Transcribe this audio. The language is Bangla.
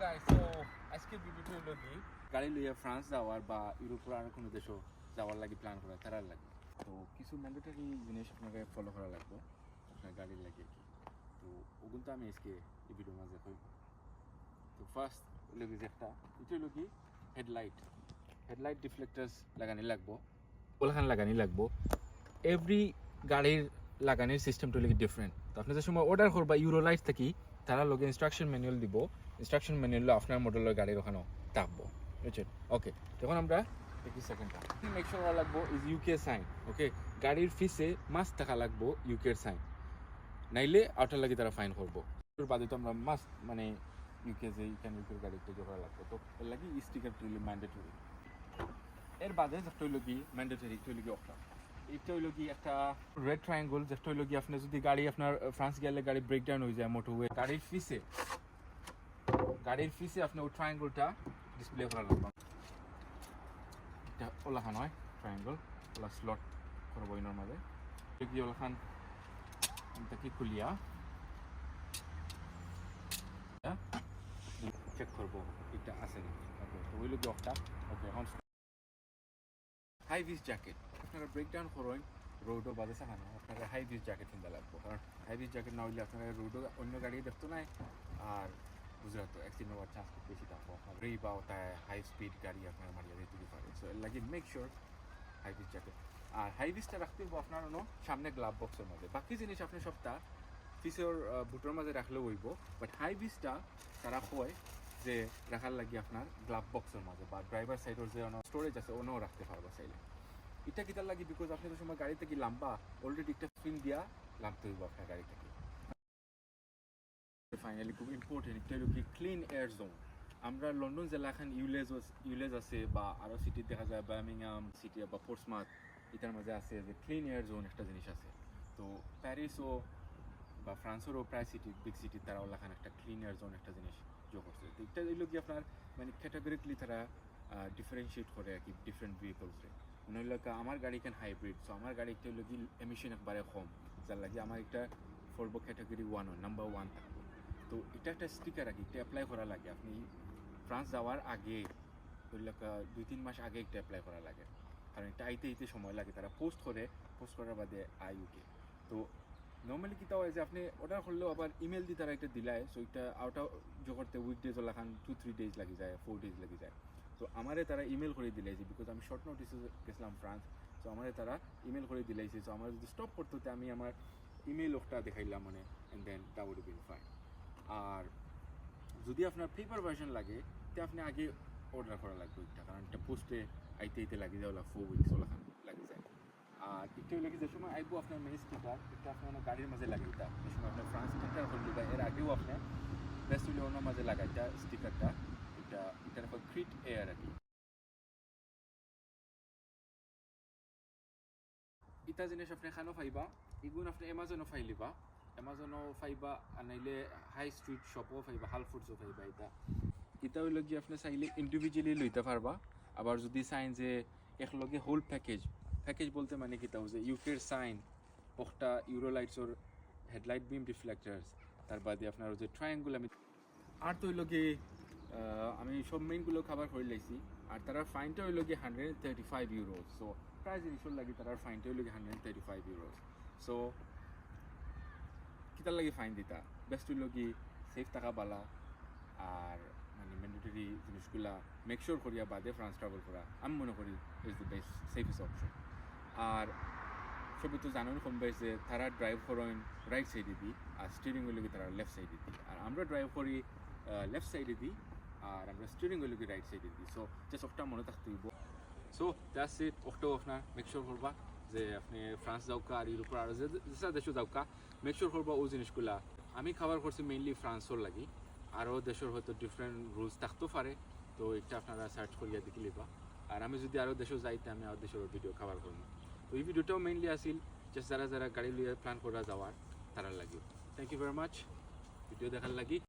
গাইস, সো আজকের ভিডিওটা হলো কি গাড়ি লইয়া ফ্রান্স যাওয়ার বা ইউরোপের আর কোনো দেশও যাওয়ার লাগি প্ল্যান করা তারার লাগবে। তো কিছু ম্যান্ডেটরি জিনিস আপনাকে ফলো করা লাগবে আপনার গাড়ির লাগে কি। তো ওগুলো তো আমি আজকে এই ভিডিওর মাঝে কইব। তো ফার্স্ট হলো কি যে একটা এটা হলো কি হেডলাইট ডিফ্লেক্টার্স লাগানি লাগবো, ওখান লাগানি লাগবো। এভরি গাড়ির লাগানির সিস্টেমটা হলো কি ডিফারেন্ট। তো আপনি যে সময় অর্ডার করবা ইউরোলাইট থেকে তারা লোকে ইনস্ট্রাকশন ম্যানুয়াল দিব, ইনস্ট্রাকশন ম্যানুয়াল আপনার মডেলের গাড়ির ওখানেও থাকবো, বুঝছেন? ওকে, তখন আমরা দেখি সেকেন্ডটা মেক শিওর করা লাগবো ইজ ইউকে সাইন। ওকে, গাড়ির ফিসে মাস্ট থাকা লাগবো ইউকের সাইন, নাইলে আউটার লাগি তারা ফাইন করবো। এর বাদে তো আমরা মাস্ট মানে ইউকে যে ইউকের গাড়ি তৈরি করা লাগবে, তো এর লাগি স্টিকার হইলে ম্যান্ডেটরি। এর বাদে যেটা হইল কি ম্যান্ডেটরি এটা হইল কি অফলার, এটা হইল কি একটা রেড ট্রায়াঙ্গল, যেটা হইল কি আপনার যদি গাড়ি আপনার ফ্রান্স গেলে গাড়ি ব্রেকডাউন হয়ে যায় মোটরওয়ে, গাড়ির ফিসে আপনি ওই ট্রায়াঙ্গলটা ডিসপ্লে করা লাগবে। এটা ওলাখান হয় ট্রায়াঙ্গল, ওলা স্লট করবো ইনোর মাঝে কি ওলাখান কি খুলিয়া চেক করবো এটা আছে নাকি। ওকে, তো ওইল কি অফটা। ওকে, এখন হাই ভিস জ্যাকেট আপনারা ব্রেকডাউন করেন রোডও বাজে সাহানো, আপনারা হাই ভিস জ্যাকেট কিনতে লাগবো, কারণ হাই ভিস জ্যাকেট না হইলে আপনারা রোডও অন্য গাড়ি দেখতো নাই, আর গুজরাট অ্যাক্সিডেন্ট হওয়ার চান্স খুব বেশি থাকবো। আপনার রেই বা ওটায় হাই স্পিড গাড়ি আপনার মারিয়ে দিতে পারে। সো এর লাগে মেক শিওর হাই ভিস জ্যাকেট। আর হাই ভিসটা রাখতে হইব আপনার সামনে গ্লাভ বক্সের মধ্যে, বাকি জিনিস আপনি সবটা ফিসের বুটের মাঝে রাখলেও হইব, বাট হাই ভিসটা তারা হয় যে রাখার লাগে আপনার গ্লাভ বক্সের মাঝে বা ড্রাইভার সাইডের যে স্টোরেজ আছে ওনাও রাখতে পারবো চাইলে। এটা কিতার লাগে বিকজ আপনি তো সময় গাড়ি থেকে লাম্বা অলরেডি একটা ফিল্ম দিয়া লামতে হইব আপনার গাড়ি থেকে। ফাইনালি খুব ইম্পর্টেন্ট একটা হলো কি ক্লিন এয়ার জোন। আমরা লন্ডন জেলা এখন ইউলেজ আছে বা আরও সিটি দেখা যায় বার্মিংহাম সিটি বা পোর্টসমাউথ, এটার মাঝে আছে যে ক্লিন এয়ার জোন একটা জিনিস আছে। তো প্যারিসও বা ফ্রান্সেরও প্রায় সিটি বিগ সিটি তারা ওলাখান একটা ক্লিন এয়ার জোন একটা জিনিস যোগ করছে। তো এটা হইল কি আপনার মানে ক্যাটাগরিক্যালি তারা ডিফারেন্সিয়েট করে আর কি ডিফারেন্ট ভেহিকলসে। মনে হইল আমার গাড়ি কেন হাইব্রিড, সো আমার গাড়ি একটা হইল কি এমিশন একবারে কম, যার লাগে আমার একটা ফোরবো ক্যাটাগরি 1 নাম্বার 1 থাকবে। তো এটা একটা স্টিকার আর কি, এটা অ্যাপ্লাই করা লাগে আপনি ফ্রান্স যাওয়ার আগে ধরলে 2-3 মাস আগে একটা অ্যাপ্লাই করা লাগে, কারণ এটা আইতে সময় লাগে। তারা পোস্ট করার বাদে ইউকে। তো নর্মালি কিতা হয় যে আপনি অর্ডার করলেও আবার ইমেল দিয়ে তারা এটা দিলায়, সো এটা আউট করতে উইকডেজ ওলাখান 2-3 ডেজ লাগে যায়, 4 ডেজ লাগে যায়। তো আমারে তারা ইমেল করে দিলাইছে বিকজ আমি শর্ট নোটিসে গেছিলাম ফ্রান্স, সো আমারে তারা ইমেল করে দিলাইছে। সো আমার যদি স্টপ করতে হতে আমি আমার ইমেল ওটা দেখাইলাম মানে, and then that would been fine. আর যদি আপনার পেপার ভার্সন লাগে তো আপনি আগে অর্ডার করা লাগবে ওইটা, কারণ এটা পোস্টে আইতে লাগে যায় ওলা 4 উইকস ওলাখান লাগে যায়। আর একটু হইলে কি যে সময় আইবো আপনার মেন স্টিকার এটা আপনার গাড়ির মাঝে লাগে, এটা যে সময় আপনার ফ্রান্স স্টিকার করলে বা এর আগেও আপনার বেস্ট হইলে অন্য মাঝে লাগা এটা স্টিকারটা, এটার উপর ক্রিট এয়ার আর কি। এটা জিনিস আপনি এখানেও পাইবা, এগুলো আপনি অ্যামাজনও পাইলিবা, অ্যামাজনও পাইবা, আর নাইলে হাই স্ট্রিট শপও পাইবা, হাল ফুডসও পাইবা। এটা হইল কি আপনি চাইলে ইন্ডিভিজুয়ালি লইতে পারবা, আবার যদি চাইন যে একলগে হোল প্যাকেজ বলতে মানে কিতা যে ইউকের সাইন একটা ইউরোলাইটসর হেডলাইট বিম রিফ্লেক্টার্স, তার বাদে আপনার যে ট্রায়াঙ্গুল আমি আর তো হইল কি আমি সব মেইনগুলো খাবার করে লাইছি। আর তারা ফাইনটা হইল কি 135 ইউরোস। সো প্রায় জিনিসের লাগে তার ফাইনটা হইল কি 135 ইউরোস। সো কিতার লাগে ফাইন দিতা বেস্ট হইল কি সেফ টাকা বালা, আর মানে ম্যান্ডেটরি জিনিসগুলা মেক শিওর করিয়া বাদে ফ্রান্স ট্রাভেল করা আমি মনে করি is the best safest option. আর সবই তো জানেন কম বেশ যে তারা ড্রাইভ করেন রাইট সাইডে দিই, আর স্টিয়ারিং হইল কি তারা লেফট সাইডে দিই, আর আমরা ড্রাইভ করি লেফট সাইডে দিই, আর আমরা স্টিয়ারিং হইল কি রাইট সাইডে দিই। সো যে সবটা মনে থাকতে হইব। So that's it. ওটাও আপনার মেক শিওর করবা যে আপনি ফ্রান্স যাওকা আর ইউরোপের আর যেসা দেশও যাওকা মেক শিওর করবা ওই জিনিসগুলা। আমি খাবার করছি মেইনলি ফ্রান্সর লাগি, আরও দেশের হয়তো ডিফারেন্ট রুলস থাকতেও পারে, তো এটা আপনারা সার্চ করিয়া দেখি লিবা। আর আমি যদি আরও দেশেও যাইতে আমি আরও দেশের ভিডিও খাবার করবো। তো এই ভিডিওটাও মেইনলি আসিল যে যারা গাড়ি লিয়ে প্ল্যান করা যাওয়ার তারা লাগি। Thank you very much video দেখার লাগি।